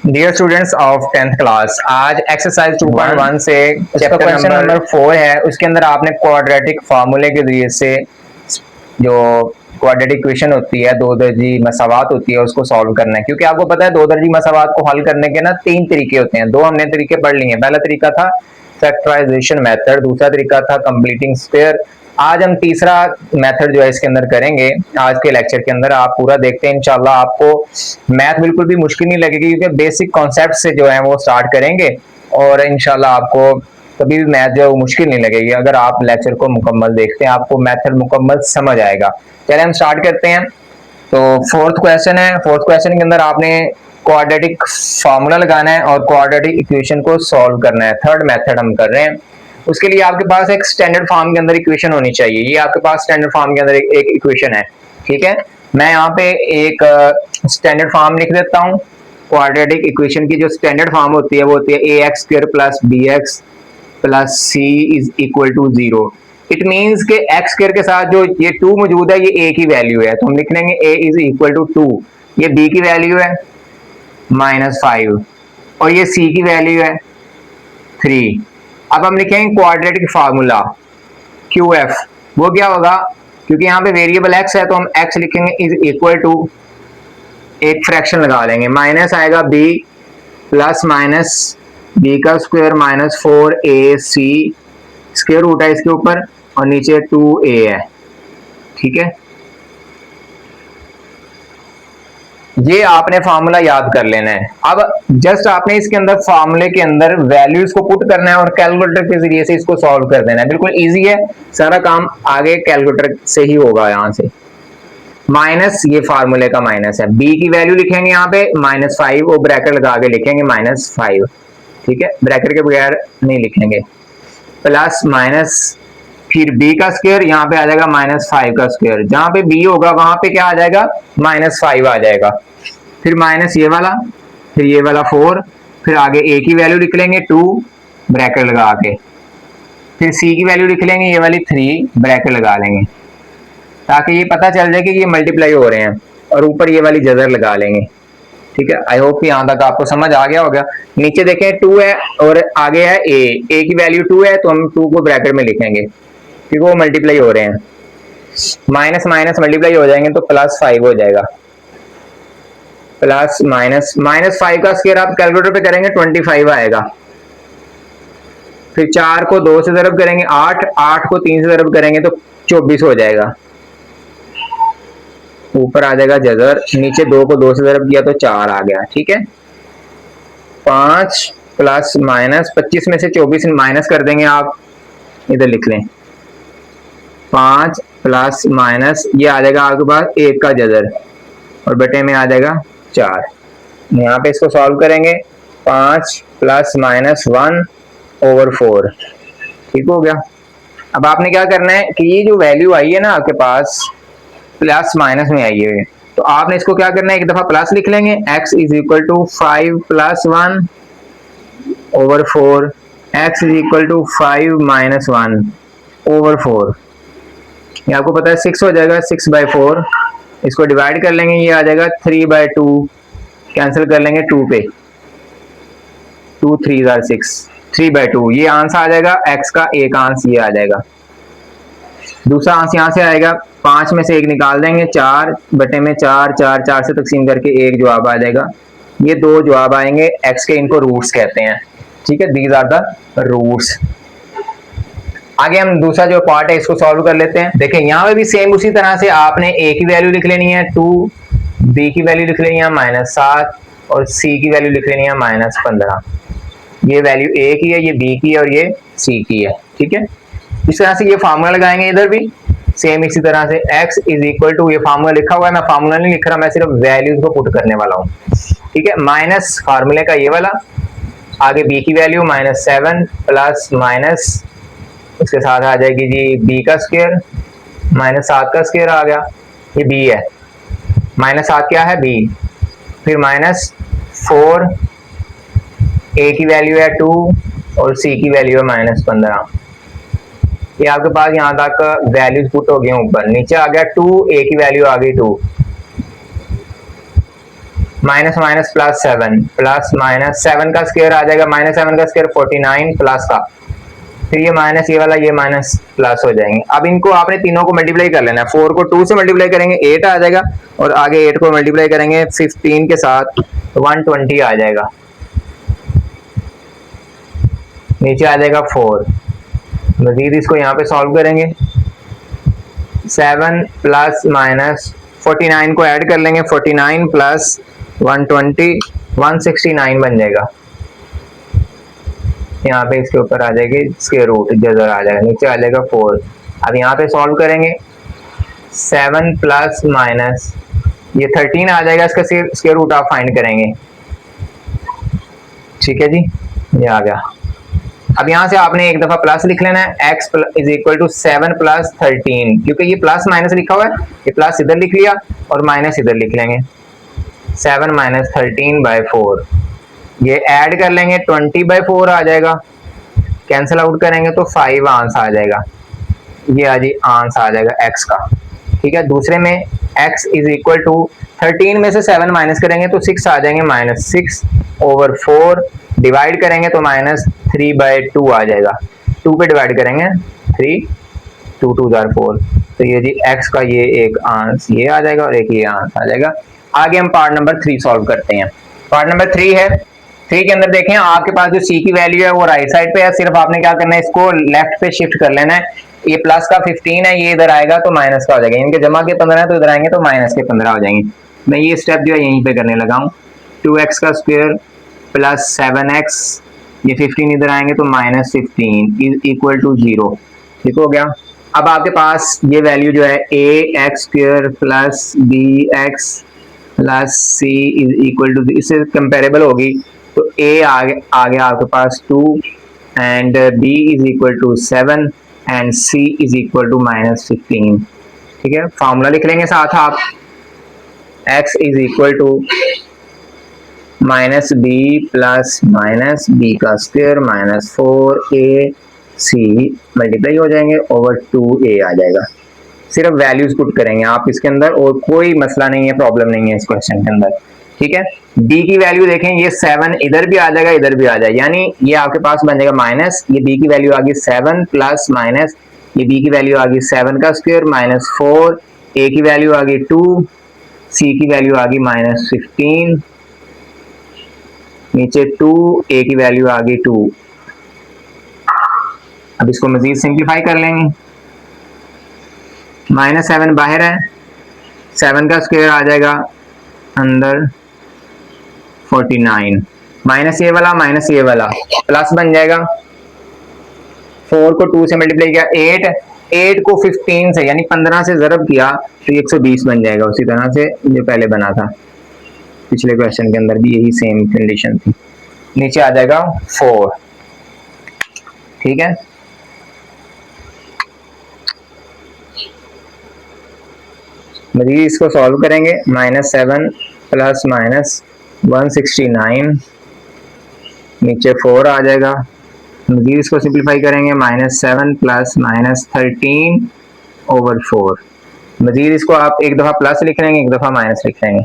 Dear students of 10th class, आज exercise 2.1 से chapter question number 4 है। उसके अंदर आपने क्वाड्रेटिक फार्मूले के जरिए से जो क्वाड्रेटिक इक्वेशन होती है, दो दर्जी मसावात होती है, उसको सॉल्व करना है। क्योंकि आपको पता है दो दर्जी मसावात को हल करने के ना तीन तरीके होते हैं। दो हमने तरीके पढ़ लिए हैं। पहला तरीका था फैक्टराइजेशन मेथड, दूसरा तरीका था कंप्लीटिंग स्क्वायर। आज हम तीसरा मेथड जो है इसके अंदर करेंगे। आज के लेक्चर के अंदर आप पूरा देखते हैं, इंशाल्लाह आपको मैथ बिल्कुल भी मुश्किल नहीं लगेगी, क्योंकि बेसिक कॉन्सेप्ट से जो है वो स्टार्ट करेंगे और इंशाल्लाह आपको कभी भी मैथ जो है वो मुश्किल नहीं लगेगी। अगर आप लेक्चर को मुकम्मल देखते हैं, आपको मेथड मुकम्मल समझ आएगा। चलिए हम स्टार्ट करते हैं। तो फोर्थ क्वेश्चन है। फोर्थ क्वेश्चन के अंदर आपने क्वाड्रेटिक फार्मूला लगाना है और क्वाड्रेटिक इक्वेशन को सॉल्व करना है। थर्ड मेथड हम कर रहे हैं। उसके लिए आपके पास एक स्टैंडर्ड फॉर्म के अंदर इक्वेशन होनी चाहिए। ये आपके पास स्टैंडर्ड फॉर्म के अंदर एक इक्वेशन है, ठीक है। मैं यहाँ पे एक स्टैंडर्ड फॉर्म लिख देता हूँ। क्वाड्रेटिक इक्वेशन की जो स्टैंडर्ड फॉर्म होती है वो होती है a x square plus b x plus c is equal to 0। It means के एक्स स्क्वायर के साथ जो ये 2 मौजूद है, ये ए की वैल्यू है, तो हम लिख लेंगे ए इज इक्वल टू 2। ये बी की वैल्यू है -5 और ये सी की वैल्यू है 3। अब हम लिखेंगे क्वाड्रेटिक फार्मूला क्यू एफ। वो क्या होगा, क्योंकि यहाँ पे वेरिएबल एक्स है तो हम एक्स लिखेंगे इज इक्वल टू, एक फ्रैक्शन लगा लेंगे, माइनस आएगा बी प्लस माइनस बी का स्क्वायर -4ac स्क्वायर रूट है इसके ऊपर और नीचे 2a है, ठीक है। ये आपने फार्मूला याद कर लेना है। अब जस्ट आपने इसके अंदर फार्मूले के अंदर वैल्यूज को पुट करना है और कैलकुलेटर के जरिए से इसको सॉल्व कर देना है। बिल्कुल इजी है, सारा काम आगे कैलकुलेटर से ही होगा। यहाँ से माइनस, ये फार्मूले का माइनस है, बी की वैल्यू लिखेंगे यहाँ पे -5 और ब्रैकेट लगा के लिखेंगे -5, ठीक है, ब्रैकेट के बगैर नहीं लिखेंगे। प्लस माइनस फिर b का स्क्वायर, यहाँ पे आ जाएगा -5 का स्क्वायर, जहां पे b होगा वहां पे क्या आ जाएगा -5 आ जाएगा। फिर माइनस ये वाला, फिर ये वाला 4, फिर आगे a की वैल्यू लिख लेंगे 2 ब्रैकेट लगा के, फिर c की वैल्यू लिख लेंगे ये वाली 3 ब्रैकेट लगा लेंगे, ताकि ये पता चल जाए कि ये मल्टीप्लाई हो रहे हैं, और ऊपर ये वाली जजर लगा लेंगे, ठीक है। आई होप यहाँ तक आपको समझ आ गया होगा। नीचे देखें 2 है और आगे है a की वैल्यू 2 है तो हम 2 को ब्रैकेट में लिखेंगे क्योंकि वो मल्टीप्लाई हो रहे हैं। माइनस माइनस मल्टीप्लाई हो जाएंगे तो +5 हो जाएगा। प्लस माइनस -5 का स्क्वायर आप कैलकुलेटर पे करेंगे 25 आएगा। फिर 4 को 2 से ज़रब करेंगे 8, 8 को 3 से ज़रब करेंगे तो 24 हो जाएगा। ऊपर आ जाएगा जजर, नीचे 2 को 2 से ज़रब किया तो 4 आ गया, ठीक है। 5 प्लस माइनस 25 में से 24 माइनस कर देंगे, आप इधर लिख लें 5 प्लस माइनस, ये आ जाएगा आपके पास 1 का जजर और बटे में आ जाएगा 4। यहाँ पे इसको सॉल्व करेंगे 5 प्लस माइनस 1/4, ठीक हो गया। अब आपने क्या करना है कि ये जो वैल्यू आई है ना आपके पास प्लस माइनस में आई है, तो आपने इसको क्या करना है, एक दफा प्लस लिख लेंगे, x is equal to 5 + 1/4, x is equal to 5 - 1/4। ये आपको पता है 6 हो जाएगा, 6/4। इसको डिवाइड कर लेंगे, ये आ जाएगा 3/2, कैंसिल कर लेंगे 2 पे, 2 3 = 6, 3/2। ये आंसर आ जाएगा x का, एक आंसर ये आ जाएगा। दूसरा आंसर यहाँ से आएगा, 5 में से 1 निकाल देंगे, 4 बटे में 4, 4 4 से तकसीम करके 1 जवाब आ जाएगा। ये 2 जवाब आएंगे x के, इनको रूट्स कहते हैं, ठीक है। These are the roots. आगे हम दूसरा जो पार्ट है इसको सॉल्व कर लेते हैं। देखें यहाँ पे भी सेम उसी तरह से आपने a की वैल्यू लिख लेनी है 2, b की वैल्यू लिख लेनी है -7 और c की वैल्यू लिख लेनी है -15। ये वैल्यू a की है, ये b की है और ये c की है, ठीक है। इस तरह से ये फार्मूला लगाएंगे इधर भी सेम इसी तरह से, x इज इक्वल टू, ये फार्मूला लिखा हुआ है, मैं फार्मूला नहीं लिख रहा, मैं सिर्फ वैल्यूज को पुट करने वाला हूँ, ठीक है। माइनस फार्मूले का ये वाला, आगे b की वैल्यू -7 प्लस माइनस उसके साथ आ जाएगी जी b का स्क्वायर, -7 का स्क्वायर आ गया, ये b है, -7 क्या है b, फिर -4, a की वैल्यू है 2 और c की वैल्यू है -15। ये आपके पास यहाँ तक वैल्यूज पुट हो गए ऊपर, नीचे आ गया 2, a की वैल्यू आ गई 2, minus minus plus 7 plus minus 7 का स्क्वायर आ जाएगा, माइनस 7 का स्क्वायर 49 प्लस का, फिर ये माइनस ये वाला ये माइनस प्लस हो जाएंगे। अब इनको आपने तीनों को मल्टीप्लाई कर लेना है, 4 को 2 से मल्टीप्लाई करेंगे 8 आ जाएगा, और आगे 8 को मल्टीप्लाई करेंगे 15 के साथ 120 आ जाएगा, नीचे आ जाएगा 4। मजीद इसको यहाँ पे सॉल्व करेंगे, 7 प्लस माइनस 49 को ऐड कर लेंगे, 49 प्लस 120 169 बन जाएगा। यहाँ पे इसके ऊपर आ जाएगी स्क्वायर रूट, जजर आ जाएगा, नीचे आ जाएगा 4। अब यहाँ पे सॉल्व करेंगे, 7 प्लस माइनस ये 13 आ जाएगा, इसका स्क्वायर रूट आप फाइंड करेंगे। ठीक है जी, ये आ गया। अब यहाँ से आपने एक दफा प्लस लिख लेना है, x is equal to 7 plus 13, क्योंकि ये प्लस माइनस लिखा हुआ है, ये प्लस इधर लिख लिया और माइनस इधर लिख लेंगे, 7 माइनस 13 बाई 4। ये ऐड कर लेंगे, 20 बाई 4 आ जाएगा, कैंसिल आउट करेंगे तो 5 आंसर आ जाएगा, ये आ जी आंसर आ जाएगा x का। ठीक है, दूसरे में x इज इक्वल टू 13 में से 7 माइनस करेंगे तो 6 आ जाएंगे, माइनस 6 ओवर 4 डिवाइड करेंगे तो माइनस 3 बाई 2 आ जाएगा, 2 पे डिवाइड करेंगे 3, 2 2 जार 4, तो ये जी x का ये एक आंसर ये आ जाएगा और एक ये आंसर आ जाएगा। आगे हम पार्ट नंबर 3 सॉल्व करते हैं। पार्ट नंबर 3 है, 3 के अंदर देखें आपके पास जो c की वैल्यू है वो राइट साइड पे है, सिर्फ आपने क्या करना है इसको लेफ्ट पे शिफ्ट कर लेना है। ये प्लस का 15 है, ये इधर आएगा तो माइनस का हो जाएगा, इनके जमा के 15 है तो इधर आएंगे तो माइनस के 15 हो जाएंगे। मैं ये स्टेप जो है यहीं पे करने लगा हूँ, 2x का स्क्वायर प्लस 7x, ये 15 इधर आएंगे तो माइनस 15 इज इक्वल टू 0। ठीक हो गया। अब आपके पास ये वैल्यू जो है ax square plus bx plus c is equal to, इससे कंपेरेबल होगी तो a आ गया आपके पास 2 and b is equal to 7 and c is equal to minus 15। ठीक है, फॉर्मूला लिख लेंगे साथ आप, x is equal to minus B plus minus B का स्क्वायर माइनस 4ac मल्टीप्लाई हो जाएंगे ओवर 2a आ जाएगा। सिर्फ वैल्यूज पुट करेंगे आप इसके अंदर और कोई मसला नहीं है, प्रॉब्लम नहीं है इस क्वेश्चन के अंदर। ठीक है, b की वैल्यू देखें, ये 7 इधर भी आ जाएगा इधर भी आ जाएगा, यानी ये आपके पास बन जाएगा माइनस, ये b की वैल्यू आ गई 7 प्लस माइनस ये b की वैल्यू आ गई 7 का स्क्वायर माइनस 4, a की वैल्यू आ गई 2, c की वैल्यू आ गई माइनस 15, नीचे 2, a की वैल्यू आ गई 2। अब इसको मजीद सिंप्लीफाई कर लेंगे, माइनस 7 बाहर है, 7 का स्क्वायर आ जाएगा अंदर 49, माइनस ये वाला माइनस ये वाला प्लस बन जाएगा, 4 को 2 से मल्टीप्लाई किया 8 को 15 से यानी 15 से ज़रब किया तो 120 बन जाएगा, उसी तरह से जो पहले बना था पिछले क्वेश्चन के अंदर भी यही सेम कंडीशन थी। नीचे आ जाएगा 4। ठीक है, मजीद इसको सॉल्व करेंगे, माइनस 7 प्लस माइनस 169 नीचे 4 आ जाएगा, मजीद इसको सिंप्लीफाई करेंगे, माइनस 7 प्लस माइनस 13 ओवर 4। मजीद इसको आप एक दफ़ा प्लस लिख लेंगे एक दफ़ा माइनस लिख लेंगे,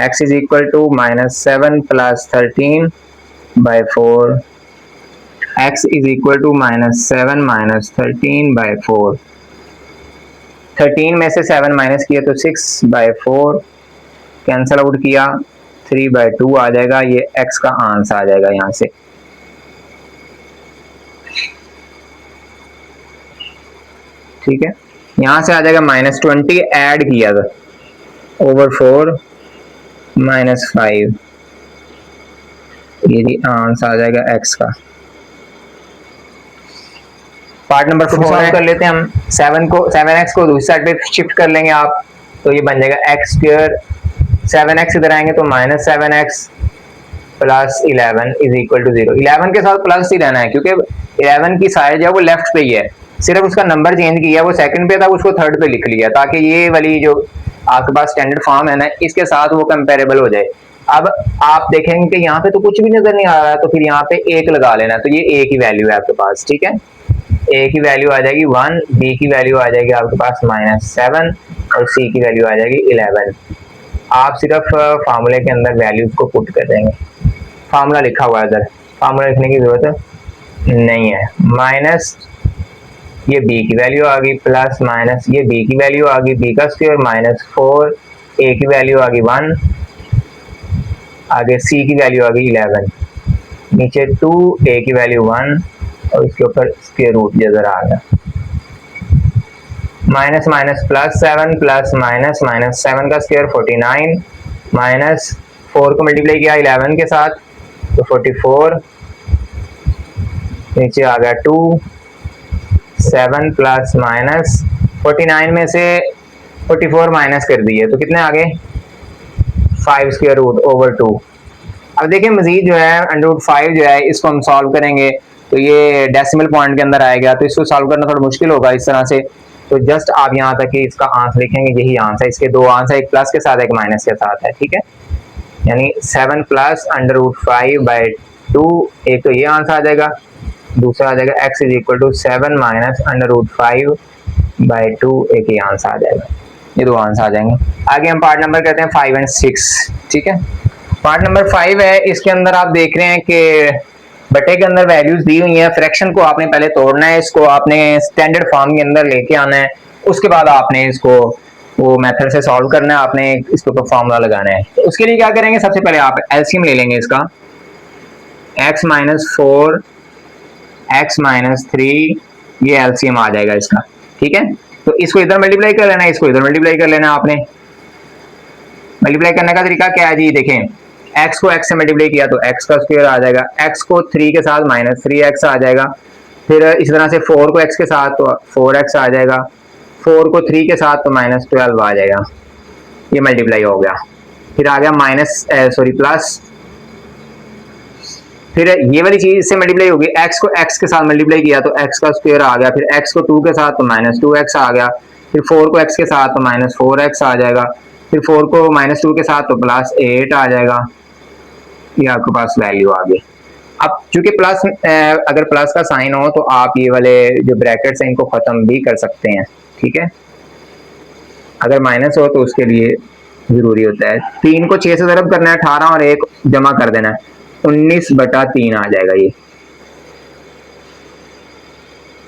x is equal to minus 7 plus 13 by 4, x is equal to minus 7 minus 13 by 4, 13 में से 7 माइनस किया तो 6 बाई 4, कैंसल आउट किया 3 बाई 2 आ जाएगा, ये x का आंसर आ जाएगा यहाँ से। ठीक है, यहाँ से आ जाएगा माइनस 20 ऐड किया था ओवर 4 माइनस 5, ये आंसर आ जाएगा x का। पार्ट नंबर 4 सॉल्व कर लेते हैं हम, 7x को दूसरी साइड पे शिफ्ट कर लेंगे आप तो ये बन जाएगा x स्क्वायर, 7x इधर आएंगे तो minus 7x plus 11 is equal to 0। 11 के साथ प्लस ही रहना है क्योंकि 11 की साइड जो है वो लेफ्ट पे ही है, सिर्फ उसका नंबर चेंज किया, वो सेकंड पे था उसको थर्ड पे लिख लिया ताकि ये वाली जो आपके पास स्टैंडर्ड फॉर्म है ना इसके साथ वो कंपेरेबल हो जाए। अब आप देखेंगे कि यहाँ पे तो कुछ भी नजर नहीं आ रहा है तो फिर यहाँ पे 1 लगा लेना, तो ये a की वैल्यू है आपके पास। ठीक है, a की वैल्यू आ जाएगी 1, b की वैल्यू आ जाएगी आपके पास माइनस 7 और c की वैल्यू आ जाएगी 11। आप सिर्फ फार्मूले के अंदर वैल्यूज को पुट कर देंगे। फार्मूला लिखा हुआ है इधर, फार्मूला लिखने की जरूरत नहीं है। माइनस ये b की वैल्यू आ गई, प्लस माइनस ये b की वैल्यू आ गई, b का स्क्वायर माइनस 4, a की वैल्यू आ गई 1, आगे c की वैल्यू आ गई 11, नीचे 2, a की वैल्यू 1 और इसके ऊपर स्क्वायर रूट इधर आ गया। Minus minus plus 7 plus minus minus 7 का स्क्वायर 49, माइनस 4 को मल्टीप्लाई किया 11 के साथ तो 44, नीचे आ गया 2, 7 प्लस माइनस 49 में से 44 माइनस कर दिए तो कितने आ गए 5 स्क्वायर रूट ओवर 2। अब देखिए मजीद जो है √5 जो है इसको हम सॉल्व करेंगे तो ये डेसिमल पॉइंट के अंदर आएगा, तो इसको सॉल्व करना थोड़ा मुश्किल होगा इस तरह से। तो जस्ट आप यहाँ तक कि इसका आंसर लिखेंगे, यही आंसर, इसके दो आंसर, एक प्लस के साथ एक माइनस के साथ है, ठीक है। यानी 7 प्लस √5/2, एक तो ये आंसर आ जाएगा, दूसरा आ जाएगा x is equal to 7 minus √5/2, एक ही आंसर आ जाएगा। ये दो आंसर आ जाएंगे। आगे हम पार्ट नंबर करते हैं 5 और 6, ठीक है। पार्ट नंबर 5 है, इसके अंदर आप देख रहे हैं कि बटे के अंदर वैल्यूज दी हुई हैं, फ्रैक्शन को आपने पहले तोड़ना है, इसको आपने स्टैंडर्ड फॉर्म के अंदर लेके आना है, उसके बाद आपने इसको वो मेथड से सॉल्व करना है, आपने इसके ऊपर फॉर्मूला लगाना है। तो उसके लिए क्या करेंगे, सबसे पहले आप एलसीएम ले लेंगे इसका, x माइनस 4 x माइनस 3, ये एलसीएम आ जाएगा इसका, ठीक है। तो इसको इधर मल्टीप्लाई कर लेना है, इसको इधर मल्टीप्लाई कर लेना है। आपने मल्टीप्लाई करने का तरीका क्या है जी, देखें x को x से मल्टीप्लाई किया तो x का स्क्वायर आ जाएगा, x को 3 के साथ माइनस 3x आ जाएगा, फिर इस तरह से 4 को x के साथ तो 4x आ जाएगा, 4 को 3 के साथ तो माइनस 12 आ जाएगा, ये मल्टीप्लाई हो गया। फिर आ गया माइनस प्लस, फिर ये वाली चीज इससे मल्टीप्लाई होगी, x को x के साथ मल्टीप्लाई किया तो x का स्क्वायर आ गया, फिर x को 2 के साथ तो माइनस 2x आ गया, फिर 4 को x के साथ तो माइनस 4x आ जाएगा, फिर 4 को माइनस 2 के साथ तो प्लस 8 आ जाएगा, ये आपके पास वैल्यू आ गई। अब चूंकि प्लस अगर प्लस का साइन हो तो आप ये वाले जो ब्रैकेट्स हैं इनको खत्म भी कर सकते हैं, ठीक है। अगर माइनस हो तो उसके लिए जरूरी होता है 3 को 6 से ज़रब करना है, 18 और 1 जमा कर देना है, 19/3 आ जाएगा। ये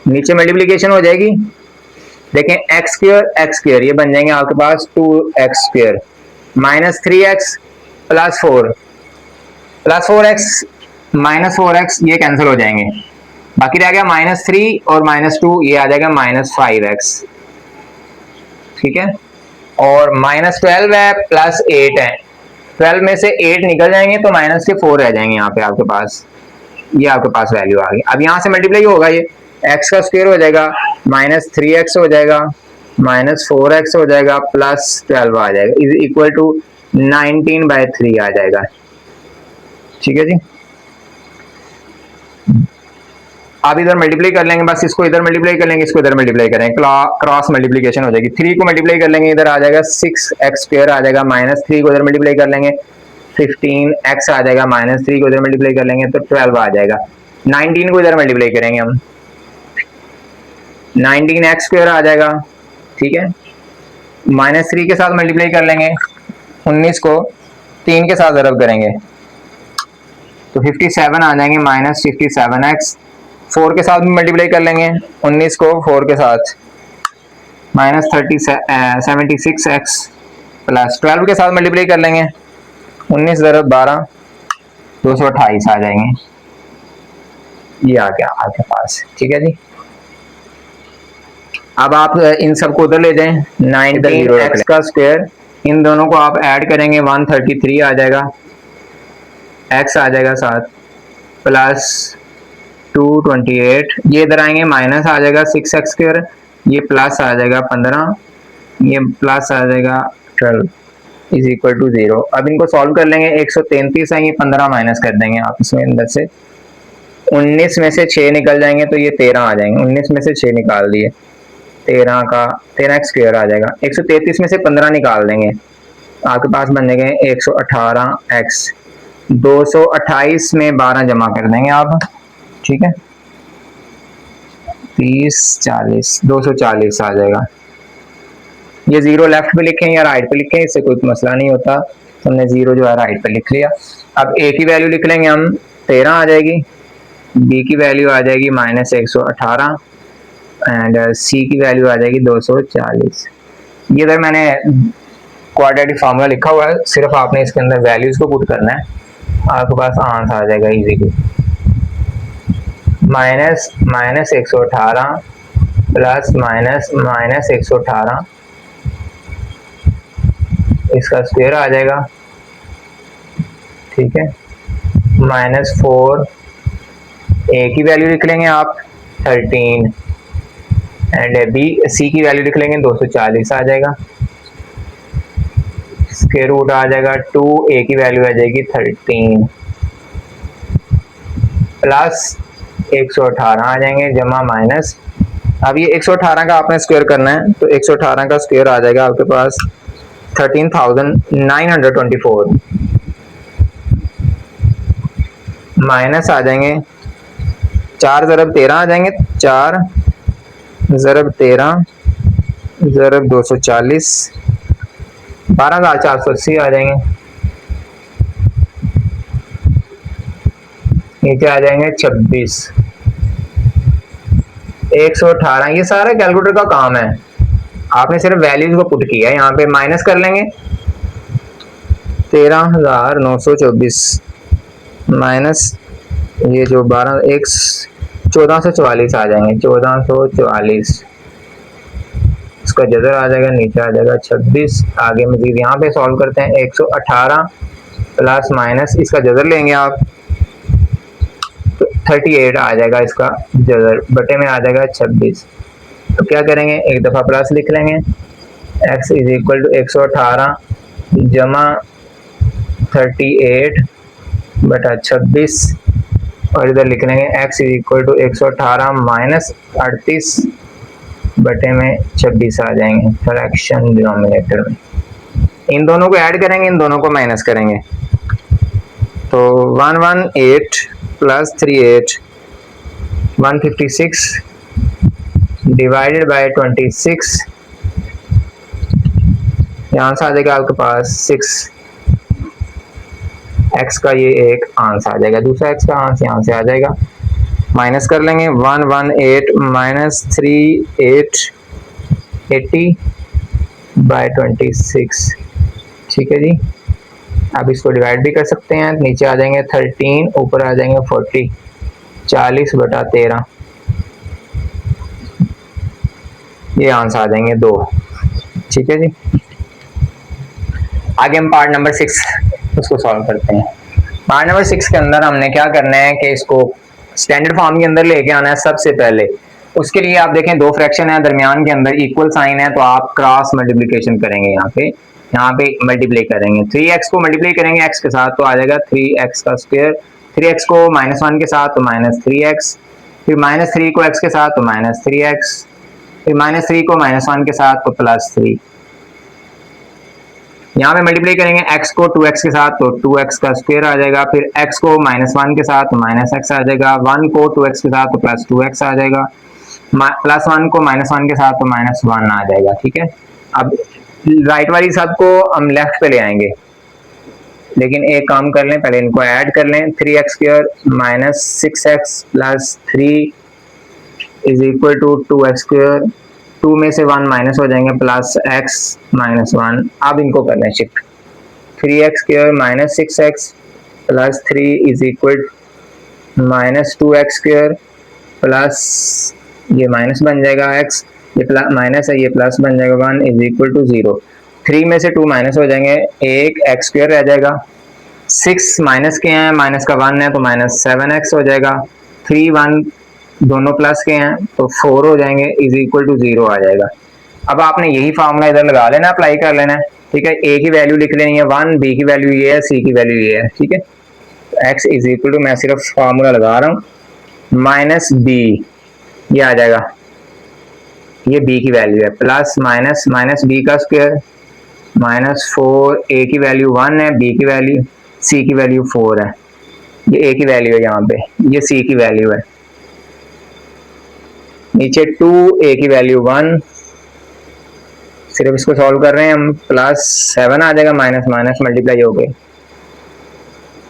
नीचे मल्टीप्लिकेशन हो जाएगी, देखें x स्क्वायर ये बन जाएंगे आपके पास 2x square minus 3x plus 4x minus 4x, ये कैंसिल हो जाएंगे, बाकी रह गया -3 और -2, ये आ जाएगा -5x, ठीक है। और -12 है प्लस 8 है, 12 में से 8 निकल जाएंगे तो माइनस के 4 रह जाएंगे यहाँ पे आपके पास, ये आपके पास वैल्यू आ गई। अब यहाँ से मल्टीप्लाई होगा, ये x का स्क्वायर हो जाएगा, -3x हो जाएगा, -4x हो जाएगा, प्लस 12 आ जाएगा, इज इक्वल टू 19/3 आ जाएगा, ठीक है जी। आप इधर मल्टीप्लाई कर लेंगे, बस इसको इधर मल्टीप्लाई कर लेंगे, इसको इधर मल्टीप्लाई करेंगे, क्रॉस मल्टीप्लिकेशन हो जाएगी। 3 को मल्टीप्लाई कर लेंगे, इधर आ जाएगा 6x स्क्वायर आ जाएगा, -3 को इधर मल्टीप्लाई कर लेंगे 15x आ जाएगा, -3 को इधर मल्टीप्लाई कर लेंगे तो 12 आ जाएगा। 19 को इधर मल्टीप्लाई करेंगे हम, 19x स्क्वायर आ जाएगा, ठीक है। -3 के साथ मल्टीप्लाई कर लेंगे, 19 को 3 के साथ ज़रब करेंगे तो 57 आ जाएंगे, -57x। 4 के साथ भी मल्टीप्लाई कर लेंगे, 19 को 4 के साथ -76x प्लस 12 के साथ मल्टीप्लाई कर लेंगे, 19 ज़रब 12 228 आ जाएंगे, ये आ गया आपके पास, ठीक है जी। अब आप इन सबको उधर ले जाएं, 19x का स्क्वायर, इन दोनों को आप ऐड करेंगे 133 आ जाएगा, x आ जाएगा साथ, प्लस 228, ये इधर आएंगे माइनस आ जाएगा 6x स्क्वायर, ये प्लस आ जाएगा 15, ये प्लस आ जाएगा 12 इज इक्वल टू 0। अब इनको सॉल्व कर लेंगे, 133 आएंगे, 15 माइनस कर देंगे आप इसमें अंदर से, 19 में से 6 निकल जाएंगे तो ये 13 आ जाएंगे, 19 में से 6 निकाल दिए, 13x स्क्वायर आ जाएगा, 133 में से 15 निकाल देंगे, आपके पास बन जाएंगे 118x, 228 में 12 जमा कर देंगे आप, ठीक है, 30 40 240 आ जाएगा, ये 0 लेफ्ट पे लिखें या राइट पे लिखें, इससे कोई मसला नहीं होता, तो हमने 0 जो है राइट पे लिख लिया। अब ए की वैल्यू लिख लेंगे हम, 13 आ जाएगी, बी की वैल्यू आ जाएगी -118 एंड सी की वैल्यू आ जाएगी 240। ये इधर मैंने क्वाड्रेटिक फार्मूला लिखा हुआ है, सिर्फ आपने इसके अंदर वैल्यूज को पुट करना है, आपके पास आंसर आ जाएगा इजीली। -118 प्लस -118 इसका स्क्वायर आ जाएगा, ठीक है। -4 ए की वैल्यू लिख लेंगे आप 13 एंड बी सी की वैल्यू लिख लेंगे 240 आ जाएगा, स्क्वायर रूट आ जाएगा 2, ए की वैल्यू आ जाएगी 13 प्लस 118 आ जाएंगे जमा माइनस। अब ये 118 का आपने स्क्वायर करना है, तो 118 का स्क्वायर आ जाएगा आपके पास 13,924 माइनस आ जाएंगे 4 ज़रब 13 आ जाएंगे, 4 ज़रब 13 ज़रब 240 12,480 आ जाएंगे, नीचे आ जाएंगे 26। 118 ये सारा कैलकुलेटर का काम है, आपने सिर्फ वैल्यूज को पुट किया है, यहाँ पे माइनस कर लेंगे 13,924 माइनस ये जो 1444 आ जाएंगे, 1444 इसका जदर आ जाएगा, नीचे आ जाएगा 26। आगे मजीद यहाँ पे सॉल्व करते हैं, 118 प्लस माइनस इसका जदर लेंगे आप, तो 38 आ जाएगा इसका जदर, बटे में आ जाएगा 26। तो क्या करेंगे, एक दफ़ा प्लस लिख लेंगे, x इज इक्वल टू 118 जमा 38 बटा 26 और इधर लिख लेंगे x is equal to 118 minus 38 बटे में 26 आ जाएंगे फ्रैक्शन डिनोमिनेटर में। इन दोनों को ऐड करेंगे, इन दोनों को माइनस करेंगे, तो 118 प्लस 38 156 डिवाइडेड बाय 26, यहाँ से आ जाएगा आपके पास 6 x का ये एक आंसर आ जाएगा, दूसरा x का आंसर यहाँ से आ जाएगा, माइनस कर लेंगे 118 माइनस 3880 बाय 26, ठीक है जी। अब इसको डिवाइड भी कर सकते हैं, नीचे आ जाएंगे 13 ऊपर आ जाएंगे 40 40 बटा 13, ये आंसर आ जाएंगे 2, ठीक है जी। आगे हम पार्ट नंबर 6 उसको सॉल्व करते हैं। पार्ट नंबर 6 के अंदर हमने क्या करना है कि इसको स्टैंडर्ड फॉर्म के अंदर लेके आना है सबसे पहले। उसके लिए आप देखें दो फ्रैक्शन है, दरमियान के अंदर इक्वल साइन है, तो आप क्रॉस मल्टीप्लिकेशन करेंगे, यहाँ पे मल्टीप्लाई करेंगे, 3x को मल्टीप्लाई करेंगे x के साथ तो आ जाएगा 3x का स्क्वायर, 3x को -1 के साथ तो -3x, फिर -3 को x के साथ तो -3x, फिर -3 को -1 के साथ तो +3। यहाँ पे मल्टीप्लाई करेंगे x को 2x के साथ तो 2x का स्क्वायर आ जाएगा, फिर x को -1 के साथ तो -x आ जाएगा, 1 को 2x के साथ तो +2x आ जाएगा, +1 को -1 के साथ तो -1 आ जाएगा, ठीक है। अब राइट वाली सब को हम लेफ्ट पे ले आएंगे, लेकिन एक काम कर लें, पहले इनको ऐड कर लें, 3x square -6x plus 3 is equal to 2x square, 2 में से 1 माइनस हो जाएंगे प्लस x -1। अब इनको करना है shift, 3x square -6x plus 3 is equal -2x square plus ये माइनस बन जाएगा x, ये प्लस माइनस है, ये प्लस बन जाएगा 1 इज इक्वल टू 0। 3 में से 2 माइनस हो जाएंगे, एक x स्क्वायर रह जाएगा, 6 माइनस के हैं, माइनस का 1 है तो -7x हो जाएगा, 3 1 दोनों प्लस के हैं तो 4 हो जाएंगे इज इक्वल टू 0 आ जाएगा। अब आपने यही फार्मूला इधर लगा लेना, अप्लाई कर लेना है, ठीक है। a की वैल्यू लिख लेनी है 1, b की वैल्यू ये है, c की वैल्यू ये है, ठीक है। x इज इक्वल टू, मैं सिर्फ फार्मूला लगा रहा हूँ, -b ये आ जाएगा, ये b की वैल्यू है, प्लस माइनस b का स्क्वायर -4, a की वैल्यू 1 है, b की वैल्यू c की वैल्यू 4 है, ये a की वैल्यू है, यहाँ पे ये c की वैल्यू है, नीचे 2 a की वैल्यू 1, सिर्फ इसको सॉल्व कर रहे हैं हम, +7 आ जाएगा, माइनस माइनस मल्टीप्लाई हो गए,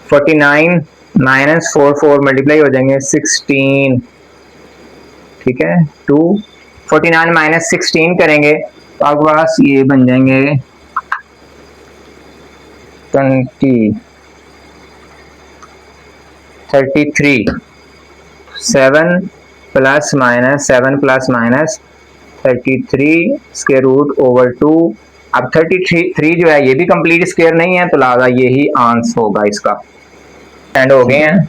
49 माइनस 4 मल्टीप्लाई हो जाएंगे 16, ठीक है। 2 49 माइनस 16 करेंगे तो आपके पास ये बन जाएंगे 33, 7 plus minus 33 square root over 2। अब 33 जो है ये भी कंप्लीट स्क्वायर नहीं है, तो लिहाजा यही आंसर होगा इसका। एंड हो गए हैं।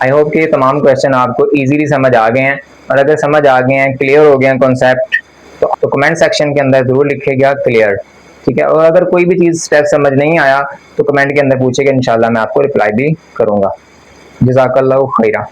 आई होप कि ये तमाम क्वेश्चन आपको इजीली समझ आ गए हैं, और अगर समझ आ गए हैं, क्लियर हो गए हैं कॉन्सेप्ट, तो कमेंट सेक्शन के अंदर जरूर लिखिएगा क्लियर, ठीक है। और अगर कोई भी चीज़ स्टेप समझ नहीं आया तो कमेंट के अंदर पूछेगा, इंशाल्लाह मैं आपको रिप्लाई भी करूँगा। जज़ाकल्लाहु खैरा।